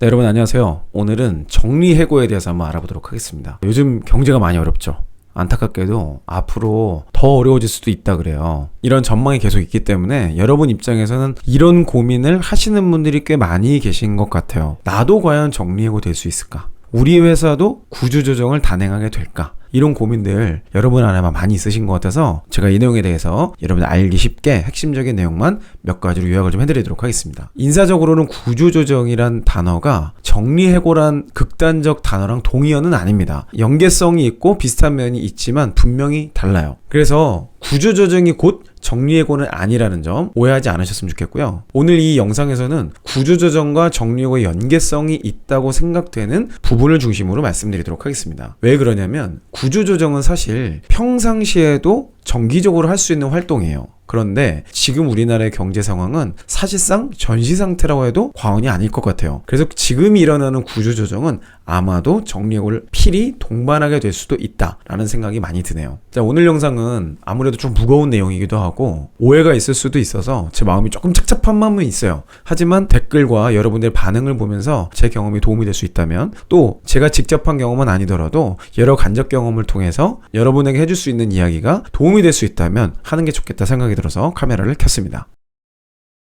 네, 여러분 안녕하세요. 오늘은 정리해고에 대해서 한번 알아보도록 하겠습니다. 요즘 경제가 많이 어렵죠. 안타깝게도 앞으로 더 어려워질 수도 있다 그래요. 이런 전망이 계속 있기 때문에 여러분 입장에서는 이런 고민을 하시는 분들이 꽤 많이 계신 것 같아요. 나도 과연 정리해고 될 수 있을까? 우리 회사도 구조조정을 단행하게 될까? 이런 고민들 여러분 안에만 많이 있으신 것 같아서 제가 이 내용에 대해서 여러분 알기 쉽게 핵심적인 내용만 몇 가지로 요약을 좀 해드리도록 하겠습니다. 인사적으로는 구조조정이란 단어가 정리해고란 극단적 단어랑 동의어는 아닙니다. 연계성이 있고 비슷한 면이 있지만 분명히 달라요. 그래서 구조조정이 곧 정리해고는 아니라는 점 오해하지 않으셨으면 좋겠고요. 오늘 이 영상에서는 구조조정과 정리해고의 연계성이 있다고 생각되는 부분을 중심으로 말씀드리도록 하겠습니다. 왜 그러냐면 구조조정은 사실 평상시에도 정기적으로 할 수 있는 활동이에요. 그런데 지금 우리나라의 경제 상황은 사실상 전시 상태라고 해도 과언이 아닐 것 같아요. 그래서 지금 일어나는 구조조정은 아마도 정리해고를 필히 동반하게 될 수도 있다라는 생각이 많이 드네요. 자, 오늘 영상은 아무래도 좀 무거운 내용이기도 하고 오해가 있을 수도 있어서 제 마음이 조금 착잡한 마음은 있어요. 하지만 댓글과 여러분들의 반응을 보면서 제 경험이 도움이 될 수 있다면, 또 제가 직접 한 경험은 아니더라도 여러 간접 경험을 통해서 여러분에게 해줄 수 있는 이야기가 도움이 될 수 있다면 하는 게 좋겠다 생각이 들어서 카메라를 켰습니다.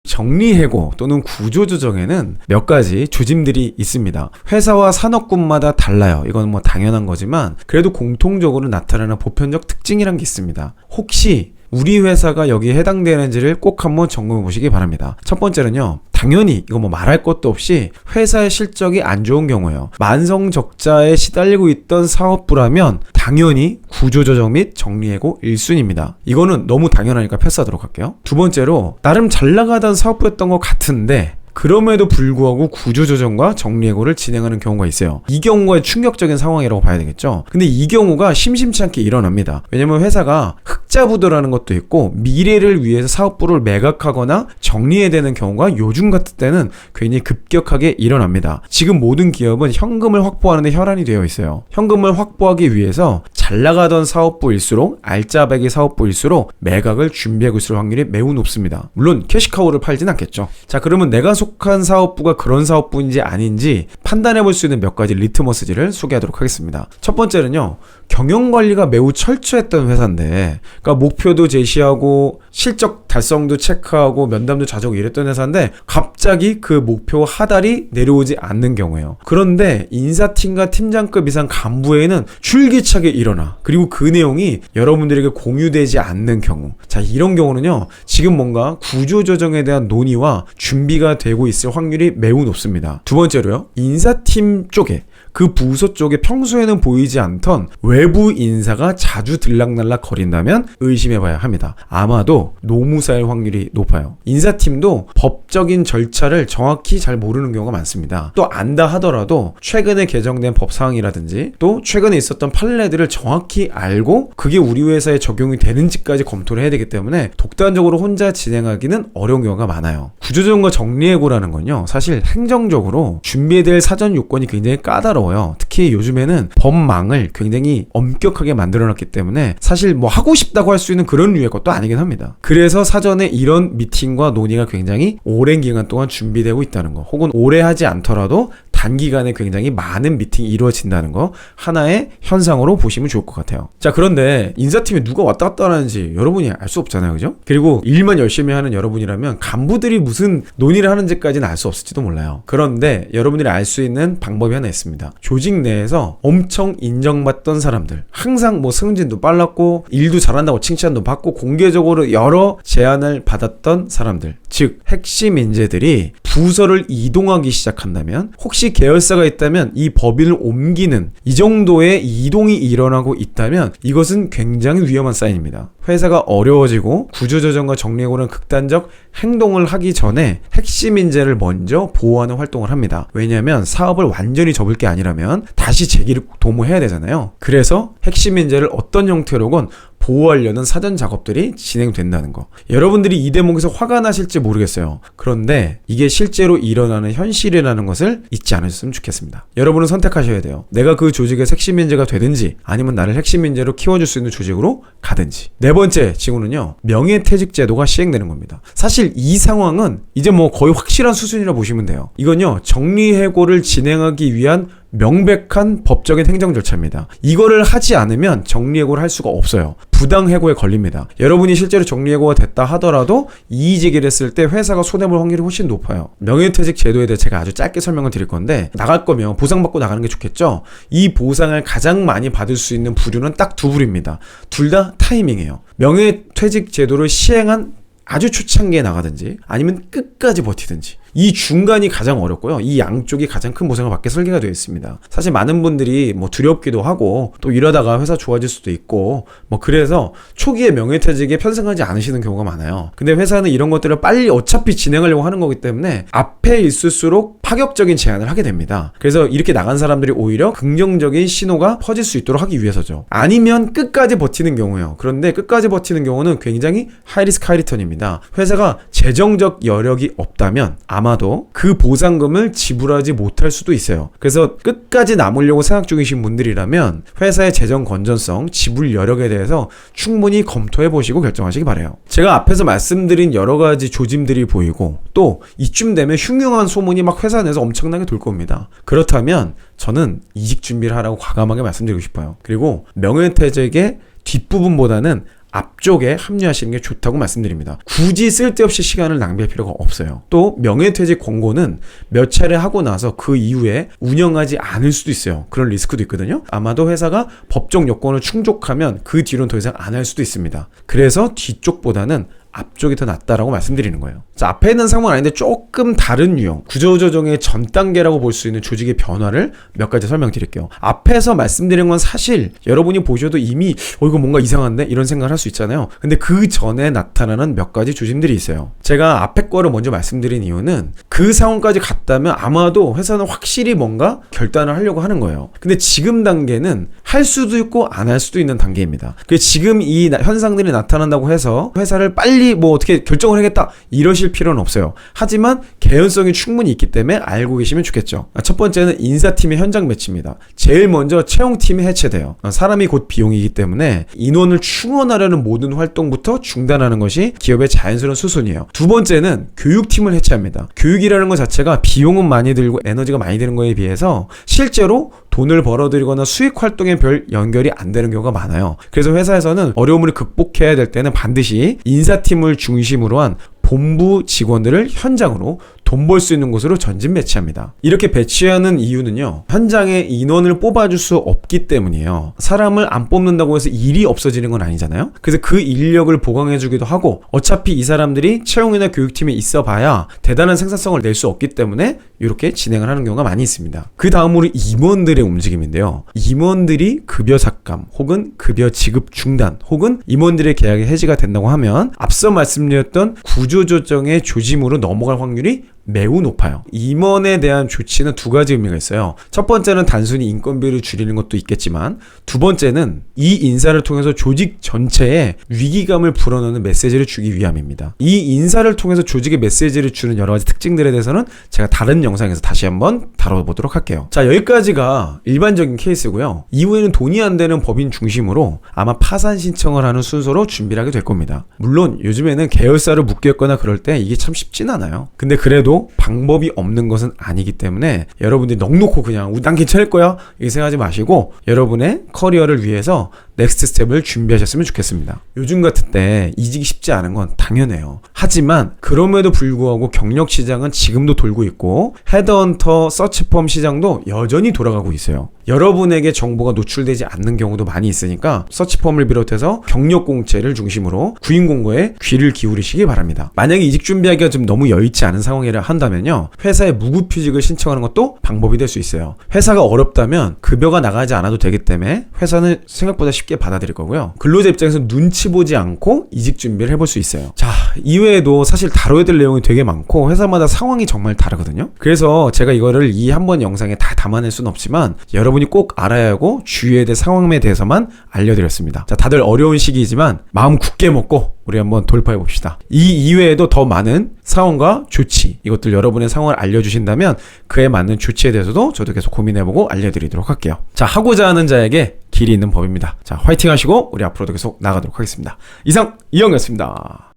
정리해고 또는 구조조정에는 몇 가지 조짐들이 있습니다. 회사와 산업군마다 달라요. 이건 뭐 당연한 거지만 그래도 공통적으로 나타나는 보편적 특징이란 게 있습니다. 혹시 우리 회사가 여기에 해당되는지를 꼭 한번 점검해 보시기 바랍니다. 첫 번째는요, 당연히 이거 뭐 말할 것도 없이 회사의 실적이 안 좋은 경우예요. 만성 적자에 시달리고 있던 사업부라면 당연히 구조조정 및 정리해고 1순위입니다. 이거는 너무 당연하니까 패스하도록 할게요. 두 번째로, 나름 잘 나가던 사업부였던 것 같은데 그럼에도 불구하고 구조조정과 정리해고를 진행하는 경우가 있어요. 이 경우가 충격적인 상황이라고 봐야 되겠죠. 근데 이 경우가 심심치 않게 일어납니다. 왜냐면 회사가 흑자부도라는 것도 있고 미래를 위해서 사업부를 매각하거나 정리해야 되는 경우가 요즘 같은 때는 괜히 급격하게 일어납니다. 지금 모든 기업은 현금을 확보하는 데 혈안이 되어 있어요. 현금을 확보하기 위해서 잘 나가던 사업부일수록 알짜배기 사업부일수록 매각을 준비하고 있을 확률이 매우 높습니다. 물론 캐시카우를 팔진 않겠죠. 자, 그러면 내가 속한 사업부가 그런 사업부인지 아닌지 판단해 볼 수 있는 몇 가지 리트머스지를 소개하도록 하겠습니다. 첫 번째는요, 경영관리가 매우 철저했던 회사인데, 그러니까 목표도 제시하고 실적 달성도 체크하고 면담도 자주 하고 이랬던 회사인데 갑자기 그 목표 하달이 내려오지 않는 경우예요. 그런데 인사팀과 팀장급 이상 간부에는 줄기차게 일어나, 그리고 그 내용이 여러분들에게 공유되지 않는 경우. 자, 이런 경우는요, 지금 뭔가 구조조정에 대한 논의와 준비가 되고 있을 확률이 매우 높습니다. 두 번째로요, 인사팀 쪽에, 그 부서 쪽에 평소에는 보이지 않던 외부 인사가 자주 들락날락 거린다면 의심해봐야 합니다. 아마도 노무사일 확률이 높아요. 인사팀도 법적인 절차를 정확히 잘 모르는 경우가 많습니다. 또 안다 하더라도 최근에 개정된 법사항이라든지 또 최근에 있었던 판례들을 정확히 알고 그게 우리 회사에 적용이 되는지까지 검토를 해야 되기 때문에 독단적으로 혼자 진행하기는 어려운 경우가 많아요. 구조조정과 정리해고라는 건요, 사실 행정적으로 준비해야 될 사전 요건이 굉장히 까다로워요. 특히 요즘에는 법망을 굉장히 엄격하게 만들어놨기 때문에 사실 뭐 하고 싶다고 할 수 있는 그런 류의 것도 아니긴 합니다. 그래서 사전에 이런 미팅과 논의가 굉장히 오랜 기간 동안 준비되고 있다는 거, 혹은 오래 하지 않더라도 단기간에 굉장히 많은 미팅이 이루어진다는 거, 하나의 현상으로 보시면 좋을 것 같아요. 자, 그런데 인사팀에 누가 왔다 갔다 하는지 여러분이 알 수 없잖아요, 그죠? 그리고 일만 열심히 하는 여러분이라면 간부들이 무슨 논의를 하는지까지는 알 수 없을지도 몰라요. 그런데 여러분들이 알 수 있는 방법이 하나 있습니다. 조직 내에서 엄청 인정받던 사람들, 항상 뭐 승진도 빨랐고 일도 잘한다고 칭찬도 받고 공개적으로 여러 제안을 받았던 사람들, 즉 핵심 인재들이 부서를 이동하기 시작한다면, 혹시 계열사가 있다면 이 법인을 옮기는 이 정도의 이동이 일어나고 있다면 이것은 굉장히 위험한 사인입니다. 회사가 어려워지고 구조조정과 정리해고는 극단적 행동을 하기 전에 핵심 인재를 먼저 보호하는 활동을 합니다. 왜냐하면 사업을 완전히 접을 게 아니라면 다시 재기를 도모해야 되잖아요. 그래서 핵심 인재를 어떤 형태로건 보호하려는 사전 작업들이 진행된다는 거. 여러분들이 이 대목에서 화가 나실지 모르겠어요. 그런데 이게 실제로 일어나는 현실이라는 것을 잊지 않으셨으면 좋겠습니다. 여러분은 선택하셔야 돼요. 내가 그 조직의 핵심 인재가 되든지 아니면 나를 핵심 인재로 키워줄 수 있는 조직으로 가든지. 내 번째 징후는요, 명예퇴직 제도가 시행되는 겁니다. 사실 이 상황은 이제 뭐 거의 확실한 수준이라 보시면 돼요. 이건요, 정리해고를 진행하기 위한 명백한 법적인 행정 절차입니다. 이거를 하지 않으면 정리해고를 할 수가 없어요. 부당해고에 걸립니다. 여러분이 실제로 정리해고가 됐다 하더라도 이의제기를 했을 때 회사가 손해볼 확률이 훨씬 높아요. 명예퇴직 제도에 대해 제가 아주 짧게 설명을 드릴 건데, 나갈 거면 보상받고 나가는 게 좋겠죠. 이 보상을 가장 많이 받을 수 있는 부류는 딱 두 부류입니다. 둘 다 타이밍이에요. 명예퇴직 제도를 시행한 아주 초창기에 나가든지 아니면 끝까지 버티든지, 이 중간이 가장 어렵고요. 이 양쪽이 가장 큰 보상을 받게 설계가 되어 있습니다. 사실 많은 분들이 뭐 두렵기도 하고 또 이러다가 회사 좋아질 수도 있고 뭐 그래서 초기에 명예퇴직에 편승하지 않으시는 경우가 많아요. 근데 회사는 이런 것들을 빨리 어차피 진행하려고 하는 거기 때문에 앞에 있을수록 파격적인 제안을 하게 됩니다. 그래서 이렇게 나간 사람들이 오히려 긍정적인 신호가 퍼질 수 있도록 하기 위해서죠. 아니면 끝까지 버티는 경우예요. 그런데 끝까지 버티는 경우는 굉장히 하이리스크 하이리턴입니다. 회사가 재정적 여력이 없다면 아마도 그 보상금을 지불하지 못할 수도 있어요. 그래서 끝까지 남으려고 생각 중이신 분들이라면 회사의 재정 건전성, 지불 여력에 대해서 충분히 검토해 보시고 결정하시기 바라요. 제가 앞에서 말씀드린 여러 가지 조짐들이 보이고 또 이쯤 되면 흉흉한 소문이 막 회사 내에서 엄청나게 돌 겁니다. 그렇다면 저는 이직 준비를 하라고 과감하게 말씀드리고 싶어요. 그리고 명예퇴직의 뒷부분보다는 앞쪽에 합류하시는 게 좋다고 말씀드립니다. 굳이 쓸데없이 시간을 낭비할 필요가 없어요. 또 명예퇴직 권고는 몇 차례 하고 나서 그 이후에 운영하지 않을 수도 있어요. 그런 리스크도 있거든요. 아마도 회사가 법적 요건을 충족하면 그 뒤로는 더 이상 안 할 수도 있습니다. 그래서 뒤쪽보다는 앞쪽이 더 낫다라고 말씀드리는 거예요. 자, 앞에 있는 상황은 아닌데 조금 다른 유형, 구조조정의 전 단계라고 볼 수 있는 조직의 변화를 몇 가지 설명드릴게요. 앞에서 말씀드린 건 사실 여러분이 보셔도 이미 이거 뭔가 이상한데? 이런 생각을 할 수 있잖아요. 근데 그 전에 나타나는 몇 가지 조짐들이 있어요. 제가 앞에 거를 먼저 말씀드린 이유는 그 상황까지 갔다면 아마도 회사는 확실히 뭔가 결단을 하려고 하는 거예요. 근데 지금 단계는 할 수도 있고 안 할 수도 있는 단계입니다. 지금 이 현상들이 나타난다고 해서 회사를 빨리 뭐 어떻게 결정을 하겠다 이러실 필요는 없어요. 하지만 개연성이 충분히 있기 때문에 알고 계시면 좋겠죠. 첫 번째는 인사팀의 현장 배치입니다. 제일 먼저 채용팀이 해체돼요. 사람이 곧 비용이기 때문에 인원을 충원하려는 모든 활동부터 중단하는 것이 기업의 자연스러운 수순이에요. 두 번째는 교육팀을 해체합니다. 교육이라는 것 자체가 비용은 많이 들고 에너지가 많이 드는 거에 비해서 실제로 돈을 벌어들이거나 수익 활동에 별 연결이 안 되는 경우가 많아요. 그래서 회사에서는 어려움을 극복해야 될 때는 반드시 인사팀을 중심으로 한 본부 직원들을 현장으로 돈 벌 수 있는 곳으로 전진 배치합니다. 이렇게 배치하는 이유는요, 현장에 인원을 뽑아줄 수 없기 때문이에요. 사람을 안 뽑는다고 해서 일이 없어지는 건 아니잖아요. 그래서 그 인력을 보강해주기도 하고, 어차피 이 사람들이 채용이나 교육팀에 있어 봐야 대단한 생산성을 낼 수 없기 때문에 이렇게 진행을 하는 경우가 많이 있습니다. 그 다음으로 임원들의 움직임인데요, 임원들이 급여 삭감 혹은 급여 지급 중단 혹은 임원들의 계약이 해지가 된다고 하면 앞서 말씀드렸던 구조조정의 조짐으로 넘어갈 확률이 매우 높아요. 임원에 대한 조치는 두 가지 의미가 있어요. 첫 번째는 단순히 인건비를 줄이는 것도 있겠지만, 두 번째는 이 인사를 통해서 조직 전체에 위기감을 불어넣는 메시지를 주기 위함입니다. 이 인사를 통해서 조직에 메시지를 주는 여러 가지 특징들에 대해서는 제가 다른 영상에서 다시 한번 다뤄보도록 할게요. 자, 여기까지가 일반적인 케이스고요. 이후에는 돈이 안 되는 법인 중심으로 아마 파산 신청을 하는 순서로 준비를 하게 될 겁니다. 물론 요즘에는 계열사를 묶였거나 그럴 때 이게 참 쉽진 않아요. 근데 그래도 방법이 없는 것은 아니기 때문에 여러분들이 넋놓고 그냥 난 괜찮을 거야 이렇게 생각하지 마시고 여러분의 커리어를 위해서 넥스트 스텝을 준비하셨으면 좋겠습니다. 요즘 같은 때 이직이 쉽지 않은 건 당연해요. 하지만 그럼에도 불구하고 경력 시장은 지금도 돌고 있고 헤드헌터 서치펌 시장도 여전히 돌아가고 있어요. 여러분에게 정보가 노출되지 않는 경우도 많이 있으니까 서치펌을 비롯해서 경력 공채를 중심으로 구인 공고에 귀를 기울이시기 바랍니다. 만약에 이직 준비하기가 좀 너무 여의치 않은 상황이라 한다면요, 회사에 무급휴직을 신청하는 것도 방법이 될 수 있어요. 회사가 어렵다면 급여가 나가지 않아도 되기 때문에 회사는 생각보다 쉽게 받아들일 거고요. 근로자 입장에서 눈치 보지 않고 이직 준비를 해볼 수 있어요. 자, 이외에도 사실 다뤄야 될 내용이 되게 많고 회사마다 상황이 정말 다르거든요. 그래서 제가 이거를 이 한 번 영상에 다 담아낼 수는 없지만 여러분이 꼭 알아야 하고 주의해야 될 상황에 대해서만 알려드렸습니다. 자, 다들 어려운 시기이지만 마음 굳게 먹고 우리 한번 돌파해 봅시다. 이 이외에도 더 많은 사원과 조치, 이것들 여러분의 상황을 알려주신다면 그에 맞는 조치에 대해서도 저도 계속 고민해보고 알려드리도록 할게요. 자, 하고자 하는 자에게 길이 있는 법입니다. 자, 화이팅 하시고 우리 앞으로도 계속 나가도록 하겠습니다. 이상 이영이었습니다.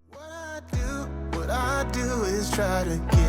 What I do is try to get